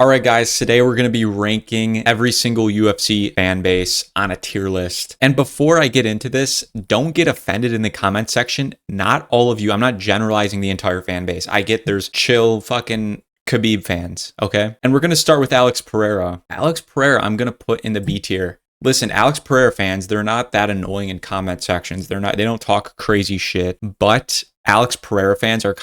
All right, guys, today we're going to be ranking every single UFC fan base on a tier list. And before I get into this, don't get offended in the comment section. Not all of you. I'm not generalizing the entire fan base. I get there's chill fucking Khabib fans, okay? And we're going to start with Alex Pereira. Alex Pereira, I'm going to put in the B tier. Listen, Alex Pereira fans, they're not that annoying in comment sections. They don't talk crazy shit, but Alex Pereira fans are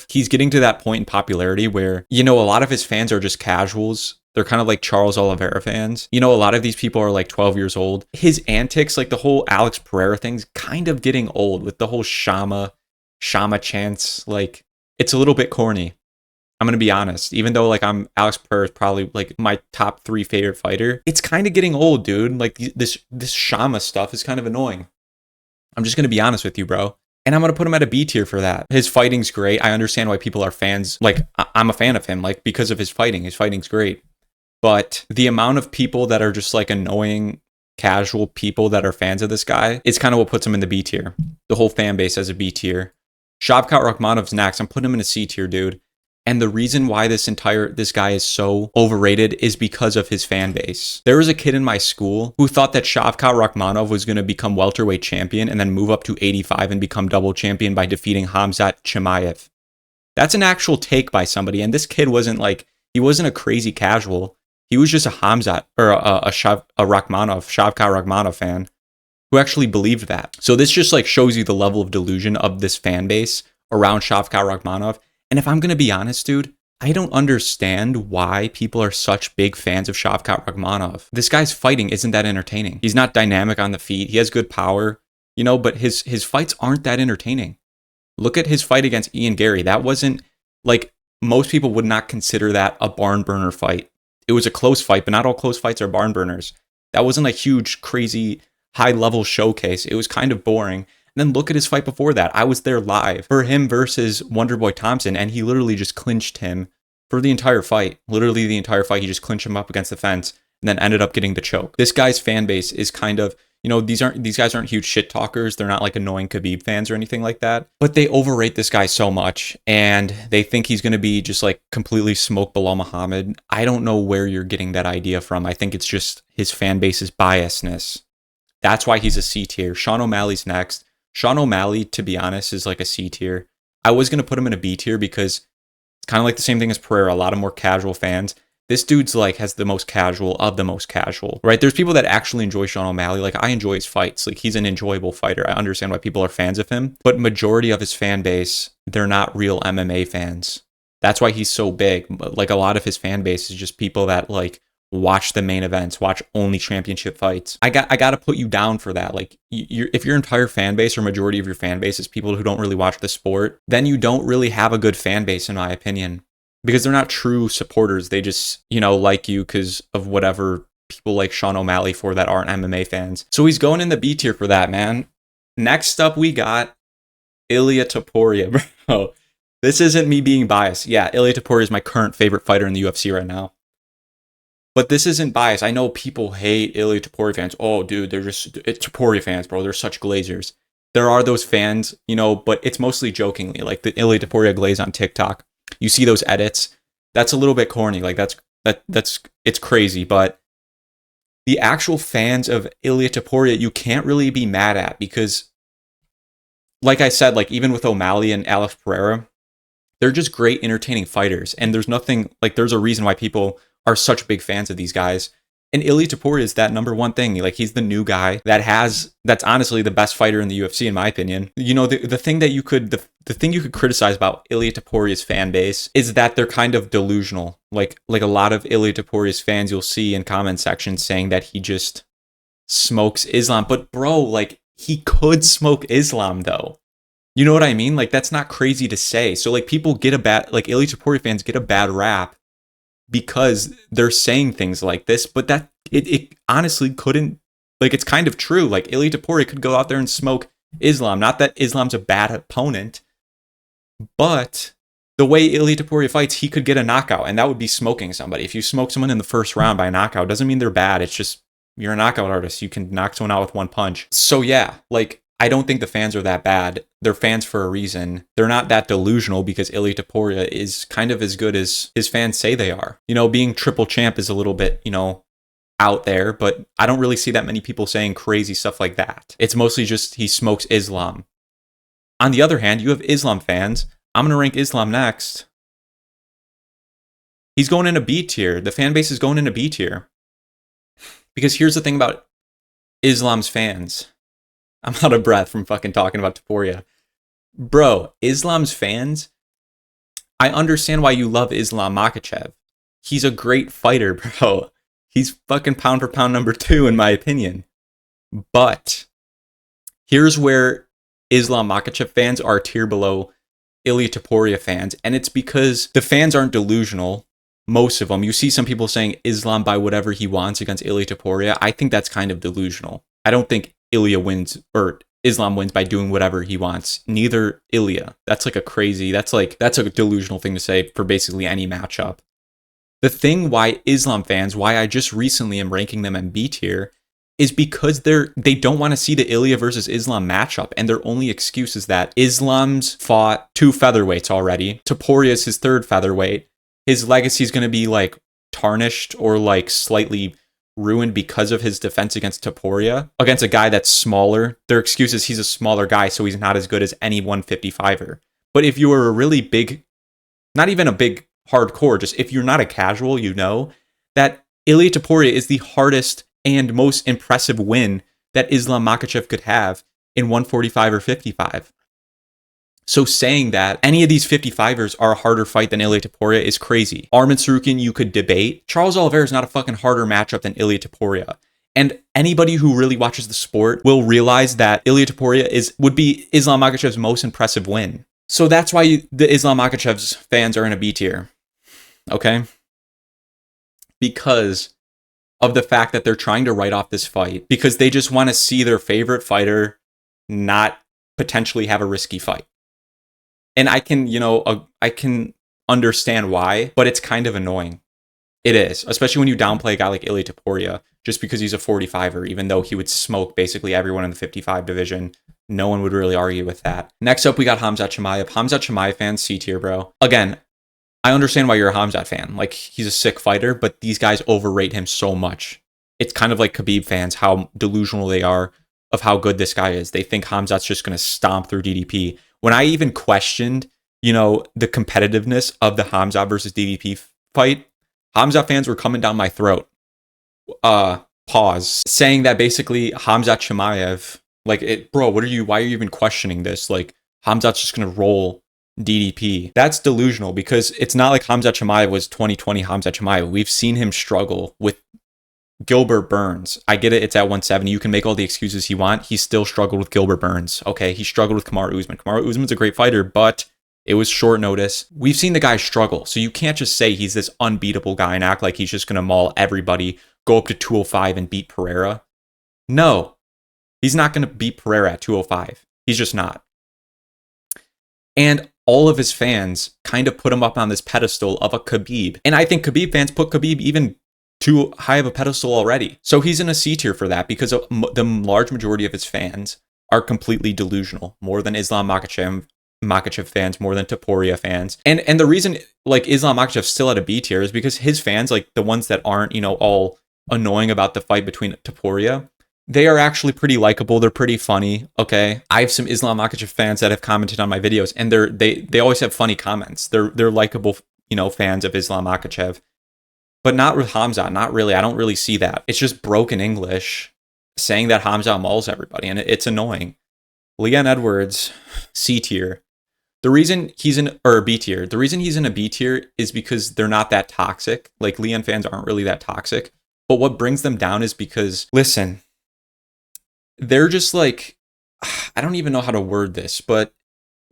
he's getting to that point in popularity where, a lot of his fans are just casuals. They're kind of like Charles Oliveira fans. A lot of these people are like 12 years old. His antics, like the whole Alex Pereira thing's kind of getting old with the whole Shama chants. Like, it's a little bit corny. I'm going to be honest. Even though Alex Pereira is probably like my top 3 favorite fighter, it's kind of getting old, dude. Like this Shama stuff is kind of annoying. I'm just going to be honest with you, bro. And I'm going to put him at a B tier for that. His fighting's great. I understand why people are fans. Like, I'm a fan of him, like, because of his fighting. His fighting's great. But the amount of people that are just like annoying, casual people that are fans of this guy is kind of what puts him in the B tier. The whole fan base as a B tier. Shavkat Rakhmonov's next. I'm putting him in a C tier, dude. And the reason why this guy is so overrated is because of his fan base. There was a kid in my school who thought that Shavkat Rakhmonov was going to become welterweight champion and then move up to 85 and become double champion by defeating Khamzat Chimaev. That's an actual take by somebody. And this kid wasn't a crazy casual. He was just a Khamzat or a Shavkat Rakhmonov fan who actually believed that. So this just shows you the level of delusion of this fan base around Shavkat Rakhmonov. And if I'm going to be honest, dude, I don't understand why people are such big fans of Shavkat Rakhmonov. This guy's fighting isn't that entertaining. He's not dynamic on the feet. He has good power, but his fights aren't that entertaining. Look at his fight against Ian Gary. That wasn't, most people would not consider that a barn burner fight. It was a close fight, but not all close fights are barn burners. That wasn't a huge, crazy, high-level showcase. It was kind of boring. Then look at his fight before that. I was there live for him versus Wonderboy Thompson, and he literally just clinched him for the entire fight. Literally the entire fight, he just clinched him up against the fence and then ended up getting the choke. This guy's fan base is kind of, these guys aren't huge shit talkers. They're not like annoying Khabib fans or anything like that, but they overrate this guy so much and they think he's going to be just completely smoke below Muhammad. I don't know where you're getting that idea from. I think it's just his fan base's biasness. That's why he's a C tier. Sean O'Malley's next. Sean O'Malley, to be honest, is like a C tier. I was going to put him in a B tier because it's kind of like the same thing as Pereira, a lot of more casual fans. This dude's has the most casual of the most casual, right? There's people that actually enjoy Sean O'Malley. I enjoy his fights. He's an enjoyable fighter. I understand why people are fans of him, but majority of his fan base, they're not real MMA fans. That's why he's so big. A lot of his fan base is just people that watch the main events, watch only championship fights. I got to put you down for that. If your entire fan base or majority of your fan base is people who don't really watch the sport, then you don't really have a good fan base, in my opinion, because they're not true supporters. They just, like you because of whatever people like Sean O'Malley for that aren't MMA fans. So he's going in the B tier for that, man. Next up, we got Ilia Topuria, bro. This isn't me being biased. Yeah, Ilia Topuria is my current favorite fighter in the UFC right now. But this isn't bias. I know people hate Ilia Topuria fans. Oh, dude, it's Topuria fans, bro. They're such glazers. There are those fans, but it's mostly jokingly. Like the Ilia Topuria glaze on TikTok. You see those edits. That's a little bit corny. It's crazy. But the actual fans of Ilia Topuria, you can't really be mad at because, like I said, even with O'Malley and Alex Pereira, they're just great, entertaining fighters. And there's nothing, there's a reason why people are such big fans of these guys. And Ilia Topuria is that number one thing. He's the new guy that's honestly the best fighter in the UFC, in my opinion. The thing that the thing you could criticize about Ilia Topuria's fan base is that they're kind of delusional. Like a lot of Ilia Topuria's fans you'll see in comment sections saying that he just smokes Islam. But bro, he could smoke Islam though. You know what I mean? That's not crazy to say. So people get a bad, Ilia Topuria fans get a bad rap because they're saying things like this, but that it honestly couldn't, it's kind of true. Ilia Topuria could go out there and smoke Islam. Not that Islam's a bad opponent, but the way Ilia Topuria fights, he could get a knockout, and that would be smoking somebody. If you smoke someone in the first round by a knockout, doesn't mean they're bad. It's just you're a knockout artist. You can knock someone out with one punch. So yeah, I don't think the fans are that bad. They're fans for a reason. They're not that delusional because Ilia Topuria is kind of as good as his fans say they are. You know, being triple champ is a little bit, you know, out there, but I don't really see that many people saying crazy stuff like that. It's mostly just he smokes Islam. On the other hand, you have Islam fans. I'm going to rank Islam next. He's going in a B tier. The fan base is going in a B tier. Because here's the thing about Islam's fans. I'm out of breath from fucking talking about Topuria. Bro, Islam's fans, I understand why you love Islam Makhachev. He's a great fighter, bro. He's fucking pound for pound number 2 in my opinion. But here's where Islam Makhachev fans are a tier below Ilia Topuria fans. And it's because the fans aren't delusional. Most of them. You see some people saying Islam by whatever he wants against Ilia Topuria. I think that's kind of delusional. I don't think Ilia wins or Islam wins by doing whatever he wants. Neither Ilia. That's like a crazy, that's a delusional thing to say for basically any matchup. The thing why Islam fans, why I just recently am ranking them in B tier, is because they don't want to see the Ilia versus Islam matchup, and their only excuse is that Islam's fought 2 featherweights already. Topuria is his 3rd featherweight. His legacy is going to be like tarnished or like slightly ruined because of his defense against Topuria, against a guy that's smaller. Their excuse is he's a smaller guy, so he's not as good as any 155er. But if you were a really big, not even a big hardcore, just if you're not a casual, you know that Ilia Topuria is the hardest and most impressive win that Islam Makhachev could have in 145 or 55. So saying that any of these 55ers are a harder fight than Ilia Topuria is crazy. Arman Tsarukyan, you could debate. Charles Oliveira is not a fucking harder matchup than Ilia Topuria. And anybody who really watches the sport will realize that Ilia Topuria would be Islam Makhachev's most impressive win. So that's why the Islam Makhachev's fans are in a B tier. Okay? Because of the fact that they're trying to write off this fight. Because they just want to see their favorite fighter not potentially have a risky fight. And I can, I can understand why, but it's kind of annoying. It is, especially when you downplay a guy like Ilia Topuria just because he's a 45er, even though he would smoke basically everyone in the 55 division. No one would really argue with that. Next up, we got Khamzat Chimaev. Khamzat Chimaev fans, C tier, bro. Again, I understand why you're a Khamzat fan. Like, he's a sick fighter, but these guys overrate him so much. It's kind of like Khabib fans, how delusional they are of how good this guy is. They think Khamzat's just going to stomp through DDP. When I even questioned, the competitiveness of the Khamzat versus DDP fight, Khamzat fans were coming down my throat. Pause. Saying that basically Khamzat Chimaev, why are you even questioning this? Like, Khamzat's just going to roll DDP. That's delusional because it's not like Khamzat Chimaev was 2020 Khamzat Chimaev. We've seen him struggle with Gilbert Burns. I get it, it's at 170. You can make all the excuses you want. He still struggled with Gilbert Burns. Okay, he struggled with Kamaru Usman. Kamaru Usman's a great fighter, but it was short notice. We've seen the guy struggle, so you can't just say he's this unbeatable guy and act like he's just going to maul everybody, go up to 205 and beat Pereira. No, he's not going to beat Pereira at 205. He's just not. And all of his fans kind of put him up on this pedestal of a Khabib. And I think Khabib fans put Khabib even too high of a pedestal already. So he's in a C tier for that because the large majority of his fans are completely delusional, more than Islam Makhachev fans, more than Topuria fans. And the reason Islam Makhachev's still at a B tier is because his fans, like the ones that aren't, all annoying about the fight between Topuria, they are actually pretty likable. They're pretty funny. Okay. I have some Islam Makhachev fans that have commented on my videos and they always have funny comments. They're likable, fans of Islam Makhachev. But not with Khamzat, not really. I don't really see that. It's just broken English saying that Khamzat mauls everybody, and it's annoying. Leon Edwards, C tier. The reason he's in, or B tier, the reason he's in a B tier is because they're not that toxic. Like, Leon fans aren't really that toxic. But what brings them down is because, listen, they're just like, I don't even know how to word this, but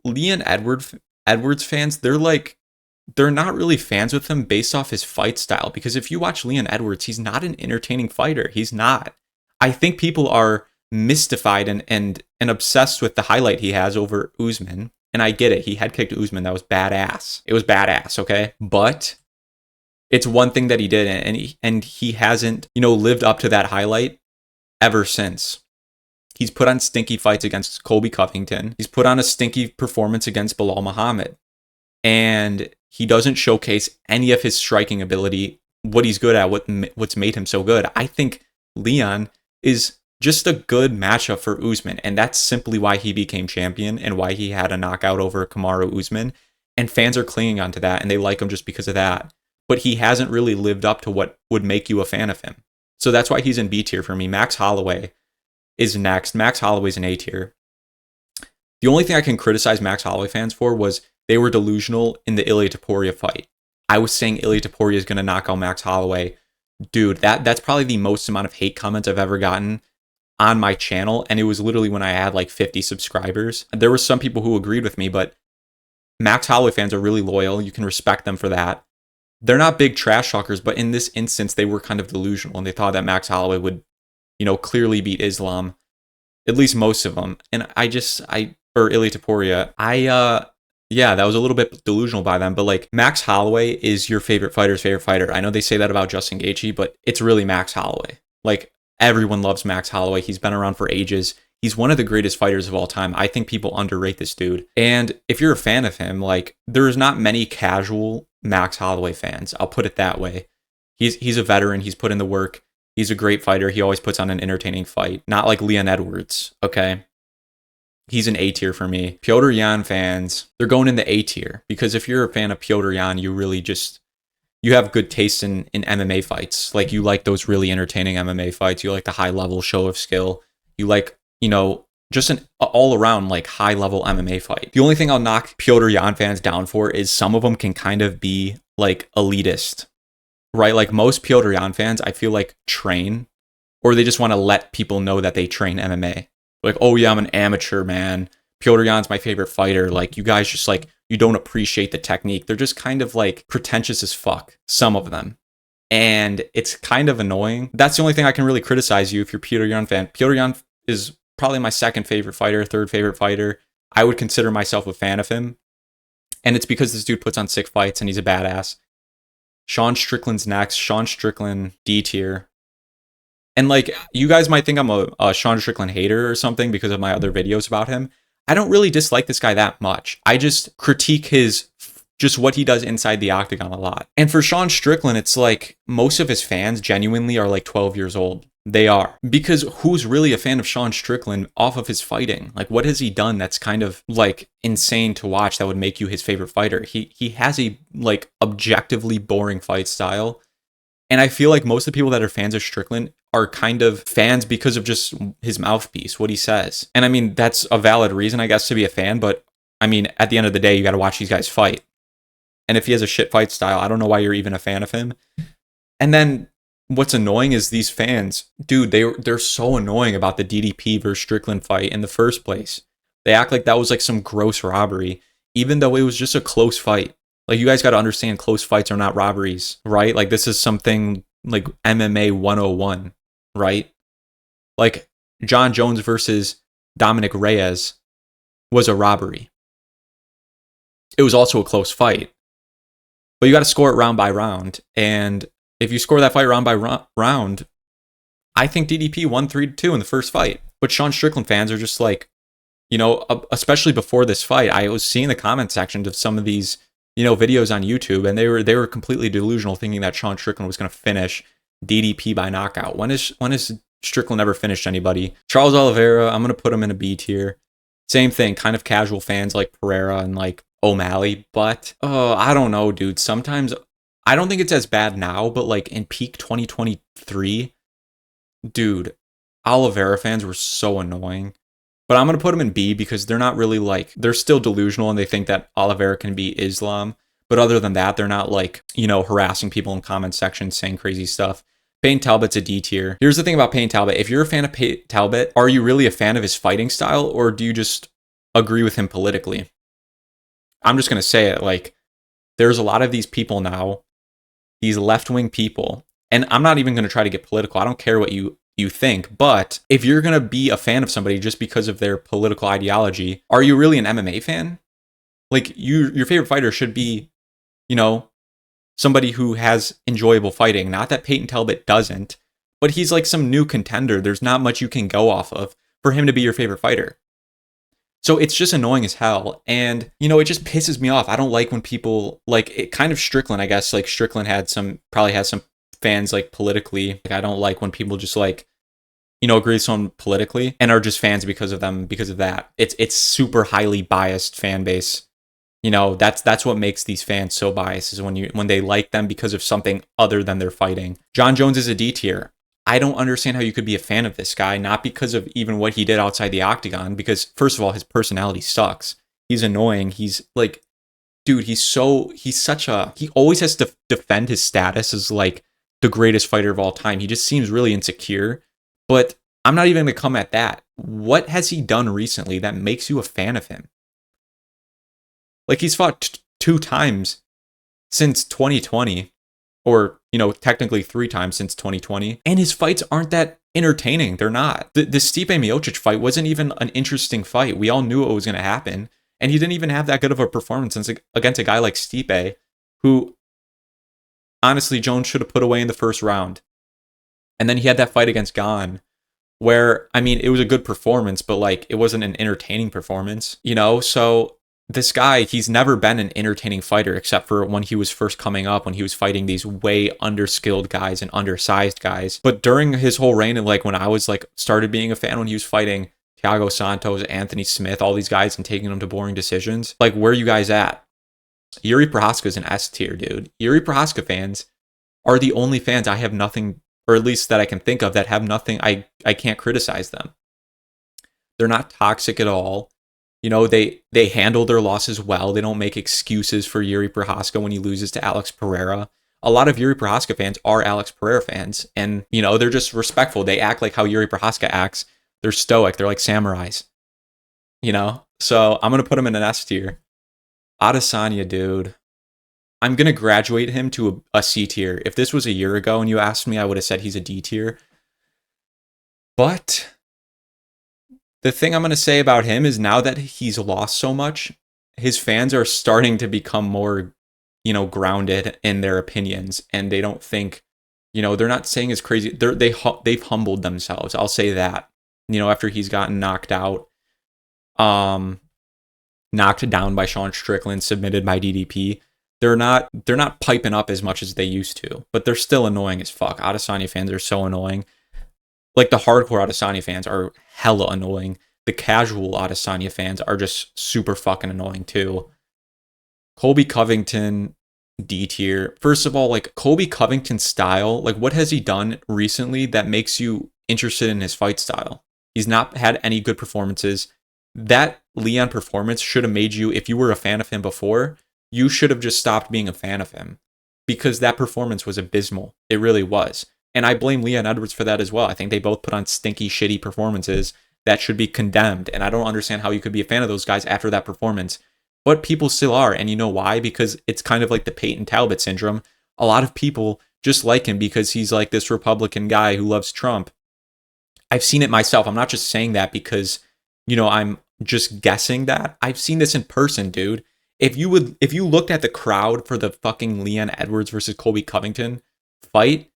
Leon Edwards fans, they're not really fans with him based off his fight style. Because if you watch Leon Edwards, he's not an entertaining fighter. He's not. I think people are mystified and obsessed with the highlight he has over Usman. And I get it. He head kicked Usman. That was badass. It was badass, okay? But it's one thing that he did, and he hasn't, lived up to that highlight ever since. He's put on stinky fights against Colby Covington. He's put on a stinky performance against Belal Muhammad. And he doesn't showcase any of his striking ability, what he's good at, what's made him so good. I think Leon is just a good matchup for Usman. And that's simply why he became champion and why he had a knockout over Kamaru Usman. And fans are clinging onto that, and they like him just because of that. But he hasn't really lived up to what would make you a fan of him. So that's why he's in B tier for me. Max Holloway is next. Max Holloway's in A tier. The only thing I can criticize Max Holloway fans for was they were delusional in the Ilia Topuria fight. I was saying Ilia Topuria is going to knock out Max Holloway. Dude, that's probably the most amount of hate comments I've ever gotten on my channel, and it was literally when I had like 50 subscribers. There were some people who agreed with me, but Max Holloway fans are really loyal. You can respect them for that. They're not big trash talkers, but in this instance, they were kind of delusional, and they thought that Max Holloway would, clearly beat Islam, at least most of them. And or Ilia Topuria, that was a little bit delusional by them, but like Max Holloway is your favorite fighter's favorite fighter. I know they say that about Justin Gaethje, but it's really Max Holloway. Like, everyone loves Max Holloway. He's been around for ages. He's one of the greatest fighters of all time. I think people underrate this dude. And if you're a fan of him, like, there's not many casual Max Holloway fans. I'll put it that way. He's a veteran. He's put in the work. He's a great fighter. He always puts on an entertaining fight. Not like Leon Edwards, okay? He's an A tier for me. Petr Yan fans, they're going in the A tier. Because if you're a fan of Petr Yan, you have good taste in MMA fights. Like, you like those really entertaining MMA fights. You like the high level show of skill. You like, just an all around like high level MMA fight. The only thing I'll knock Petr Yan fans down for is some of them can kind of be like elitist, right? Like, most Petr Yan fans, I feel like, train, or they just want to let people know that they train MMA. Like, oh yeah, I'm an amateur, man. Petr Yan's my favorite fighter. Like, you guys just like, you don't appreciate the technique. They're just kind of like pretentious as fuck, some of them. And it's kind of annoying. That's the only thing I can really criticize you if you're Petr Yan fan. Petr Yan is probably my second favorite fighter, third favorite fighter. I would consider myself a fan of him. And it's because this dude puts on 6 fights and he's a badass. Sean Strickland's next. Sean Strickland, D tier. And like, you guys might think I'm a Sean Strickland hater or something because of my other videos about him. I don't really dislike this guy that much. I just critique just what he does inside the octagon a lot. And for Sean Strickland, it's like most of his fans genuinely are like 12 years old. They are. Because who's really a fan of Sean Strickland off of his fighting? Like, what has he done that's kind of like insane to watch that would make you his favorite fighter? He has a like objectively boring fight style. And I feel like most of the people that are fans of Strickland are kind of fans because of just his mouthpiece, what he says. And I mean, that's a valid reason, I guess, to be a fan. But I mean, at the end of the day, you got to watch these guys fight. And if he has a shit fight style, I don't know why you're even a fan of him. And then what's annoying is these fans, dude, they're so annoying about the DDP versus Strickland fight in the first place. They act like that was like some gross robbery, even though it was just a close fight. Like, you guys got to understand, close fights are not robberies, right? Like, this is something like MMA 101, right? Like, Jon Jones versus Dominic Reyes was a robbery. It was also a close fight. But you got to score it round by round. And if you score that fight round by round, I think DDP won 3-2 in the first fight. But Sean Strickland fans are just like, especially before this fight, I was seeing the comment sections of some of these videos on YouTube, and they were completely delusional, thinking that Sean Strickland was going to finish DDP by knockout. When is Strickland ever finished anybody? Charles Oliveira, I'm going to put him in a B tier. Same thing, kind of casual fans like Pereira and like O'Malley, but I don't know, dude. Sometimes I don't think it's as bad now, but like in peak 2023, dude, Oliveira fans were so annoying. But I'm going to put them in B because they're not really like, they're still delusional and they think that Oliveira can beat Islam. But other than that, they're not like, harassing people in comment sections, saying crazy stuff. Payton Talbott's a D tier. Here's the thing about Payton Talbott. If you're a fan of Payton Talbott, are you really a fan of his fighting style, or do you just agree with him politically? I'm just going to say it, like, there's a lot of these people now, these left-wing people, and I'm not even going to try to get political. I don't care what you think, but if you're going to be a fan of somebody just because of their political ideology, are you really an MMA fan? Like, your favorite fighter should be, somebody who has enjoyable fighting. Not that Payton Talbott doesn't, but he's like some new contender. There's not much you can go off of. for him to be your favorite fighter. So it's just annoying as hell. And, you know, it just pisses me off. I don't like when people, like, it kind of Strickland, I guess, like Strickland probably has some fans, like, politically. Like, I don't like when people just, like, you know, agree with someone politically and are just fans because of them, because of that. It's super highly biased fan base. You know, that's what makes these fans so biased, is when they like them because of something other than their fighting. Jon Jones is a D tier. I don't understand how you could be a fan of this guy, not because of even what he did outside the octagon, because first of all, his personality sucks. He's annoying. He's like, dude, he always has to defend his status as like the greatest fighter of all time. He just seems really insecure, but I'm not even going to come at that. What has he done recently that makes you a fan of him? Like, he's fought 2 times since 2020. Or, you know, technically 3 times since 2020. And his fights aren't that entertaining. They're not. The Stipe Miocic fight wasn't even an interesting fight. We all knew what was going to happen. And he didn't even have that good of a performance against a guy like Stipe, who, honestly, Jones should have put away in the first round. And then he had that fight against Gane, where, I mean, it was a good performance, but, like, it wasn't an entertaining performance, you know? So this guy, he's never been an entertaining fighter except for when he was first coming up, when he was fighting these way underskilled guys and undersized guys. But during his whole reign of, like, when I was, like, started being a fan, when he was fighting Thiago Santos, Anthony Smith, all these guys, and taking them to boring decisions, like, where are you guys at? Jiri Prochazka is an S tier, dude. Jiri Prochazka fans are the only fans I have nothing, or at least that I can think of, that have nothing, I can't criticize them. They're not toxic at all. You know, they handle their losses well. They don't make excuses for Jiri Prochazka when he loses to Alex Pereira. A lot of Jiri Prochazka fans are Alex Pereira fans. And, you know, they're just respectful. They act like how Jiri Prochazka acts. They're stoic. They're like samurais. You know? So I'm going to put him in an S tier. Adesanya, dude. I'm going to graduate him to a C tier. If this was a year ago and you asked me, I would have said he's a D tier. But the thing I'm going to say about him is, now that he's lost so much, his fans are starting to become more, you know, grounded in their opinions, and they don't think, you know, they're not saying as crazy. They've humbled themselves. I'll say that. You know, after he's gotten knocked out, knocked down by Sean Strickland, submitted by DDP, they're not piping up as much as they used to, but they're still annoying as fuck. Adesanya fans are so annoying. Like, the hardcore Adesanya fans are hella annoying. The casual Adesanya fans are just super fucking annoying too. Colby Covington, D tier. First of all, like, Colby Covington's style, like, what has he done recently that makes you interested in his fight style? He's not had any good performances. That Leon performance should have made you, if you were a fan of him before, you should have just stopped being a fan of him, because that performance was abysmal. It really was. And I blame Leon Edwards for that as well. I think they both put on stinky, shitty performances that should be condemned. And I don't understand how you could be a fan of those guys after that performance. But people still are. And you know why? Because it's kind of like the Payton Talbott syndrome. A lot of people just like him because he's like this Republican guy who loves Trump. I've seen it myself. I'm not just saying that because, you know, I'm just guessing that. I've seen this in person, dude. If you looked at the crowd for the fucking Leon Edwards versus Colby Covington fight,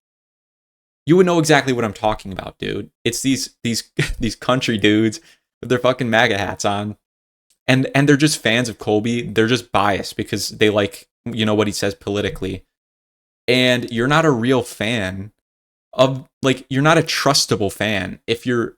you would know exactly what I'm talking about, dude. It's these country dudes with their fucking MAGA hats on. And they're just fans of Colby. They're just biased because they like, you know, what he says politically. And you're not a real fan of, like, you're not a trustable fan if you're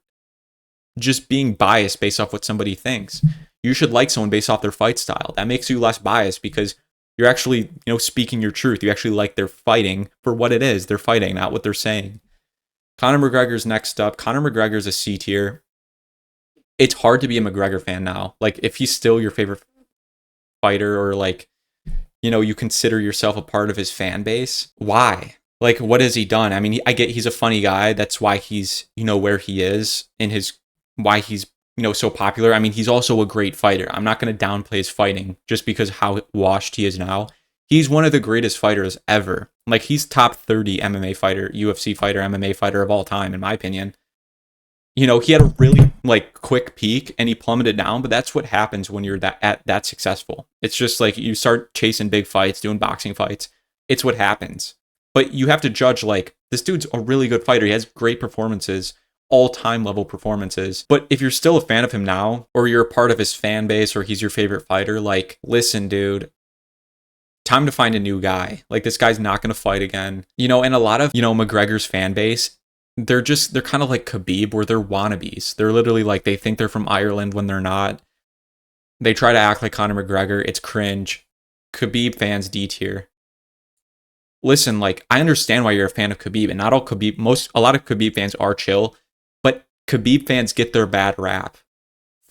just being biased based off what somebody thinks. You should like someone based off their fight style. That makes you less biased because you're actually, you know, speaking your truth. You actually like their fighting for what it is. They're fighting, not what they're saying. Conor McGregor's next up. Conor McGregor's a C tier. It's hard to be a McGregor fan now. Like, if he's still your favorite fighter, or, like, you know, you consider yourself a part of his fan base, why? Like, what has he done? I mean, I get he's a funny guy. That's why he's, you know, where he is in his, why he's, you know, so popular. I mean, he's also a great fighter. I'm not going to downplay his fighting just because how washed he is now. He's one of the greatest fighters ever. Like, he's top 30 MMA fighter, UFC fighter, MMA fighter of all time, in my opinion. You know, he had a really, like, quick peak and he plummeted down, but that's what happens when you're that successful. It's just like you start chasing big fights, doing boxing fights. It's what happens. But you have to judge, like, this dude's a really good fighter. He has great performances all-time level performances. But if you're still a fan of him now, or you're a part of his fan base, or he's your favorite fighter, like, listen, dude, time to find a new guy. Like, this guy's not going to fight again. You know, and a lot of, you know, McGregor's fan base, they're kind of like Khabib, where they're wannabes. They're literally like, they think they're from Ireland when they're not. They try to act like Conor McGregor. It's cringe. Khabib fans D tier. Listen, like, I understand why you're a fan of Khabib, and not all Khabib, a lot of Khabib fans are chill, but Khabib fans get their bad rap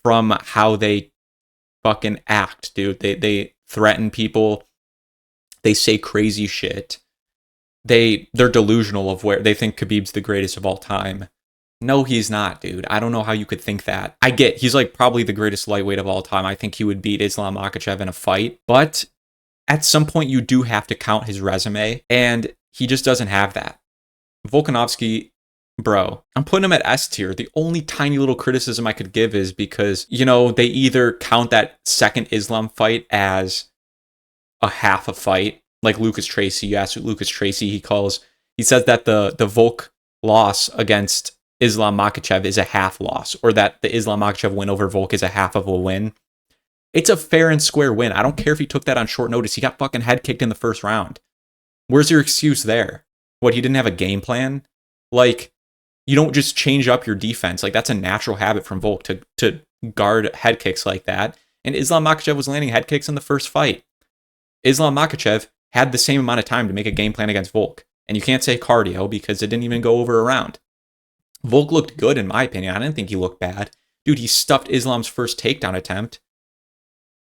from how they fucking act, dude. They threaten people. They say crazy shit. They're delusional of where they think Khabib's the greatest of all time. No, he's not, dude. I don't know how you could think that. I get he's like probably the greatest lightweight of all time. I think he would beat Islam Makhachev in a fight, but at some point you do have to count his resume, and he just doesn't have that. Volkanovski, bro, I'm putting him at S tier. The only tiny little criticism I could give is because, you know, they either count that second Islam fight as a half a fight, like Lucas Tracy. You ask Lucas Tracy, he says that the Volk loss against Islam Makhachev is a half loss, or that the Islam Makhachev win over Volk is a half of a win. It's a fair and square win. I don't care if he took that on short notice. He got fucking head kicked in the first round. Where's your excuse there? What, he didn't have a game plan? Like, you don't just change up your defense. Like, that's a natural habit from Volk to guard head kicks like that. And Islam Makhachev was landing head kicks in the first fight. Islam Makhachev had the same amount of time to make a game plan against Volk. And you can't say cardio because it didn't even go over a round. Volk looked good, in my opinion. I didn't think he looked bad. Dude, he stuffed Islam's first takedown attempt.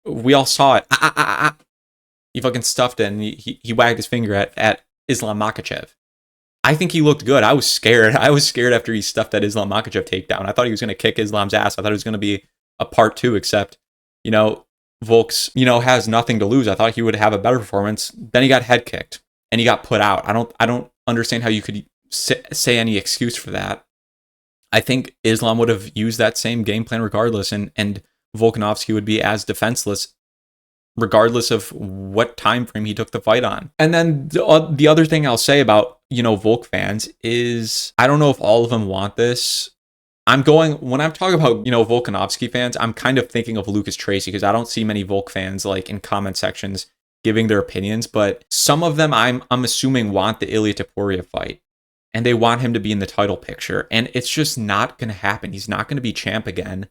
We all saw it. He fucking stuffed it, and he wagged his finger at Islam Makhachev. I think he looked good. I was scared. I was scared after he stuffed that Islam Makhachev takedown. I thought he was going to kick Islam's ass. I thought it was going to be a part 2, except, you know, Volk's, you know, has nothing to lose. I thought he would have a better performance. Then he got head kicked, and he got put out. I don't understand how you could say any excuse for that. I think Islam would have used that same game plan regardless, and Volkanovski would be as defenseless regardless of what time frame he took the fight on. And then the other thing I'll say about, you know, Volk fans is, I don't know if all of them want this. When I'm talking about, you know, Volkanovski fans, I'm kind of thinking of Lucas Tracy, because I don't see many Volk fans like in comment sections giving their opinions, but some of them I'm assuming want the Ilia Topuria fight. And they want him to be in the title picture. And it's just not going to happen. He's not going to be champ again.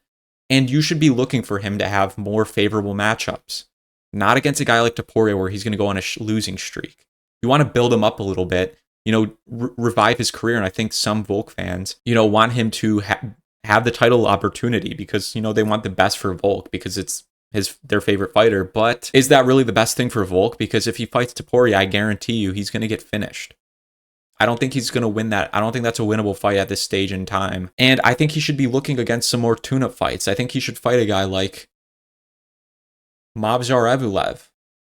And you should be looking for him to have more favorable matchups. Not against a guy like Topuria where he's going to go on a losing streak. You want to build him up a little bit, you know, revive his career. And I think some Volk fans, you know, want him to have the title opportunity because, you know, they want the best for Volk because it's their favorite fighter. But is that really the best thing for Volk? Because if he fights Topuria, I guarantee you he's going to get finished. I don't think he's going to win that. I don't think that's a winnable fight at this stage in time. And I think he should be looking against some more tune-up fights. I think he should fight a guy like Movsar Evloev.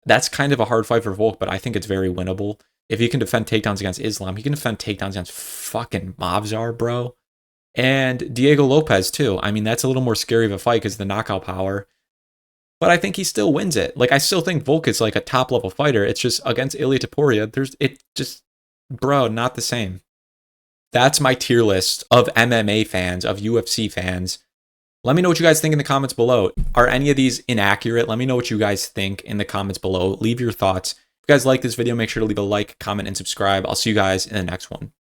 That's kind of a hard fight for Volk, but I think it's very winnable. If he can defend takedowns against Islam, he can defend takedowns against fucking Movsar, bro. And Diego Lopez, too. I mean, that's a little more scary of a fight because of the knockout power. But I think he still wins it. Like, I still think Volk is like a top-level fighter. It's just against Ilia Topuria, bro, not the same. That's my tier list of MMA fans, of UFC fans. Let me know what you guys think in the comments below. Are any of these inaccurate? Let me know what you guys think in the comments below. Leave your thoughts. If you guys like this video, make sure to leave a like, comment, and subscribe. I'll see you guys in the next one.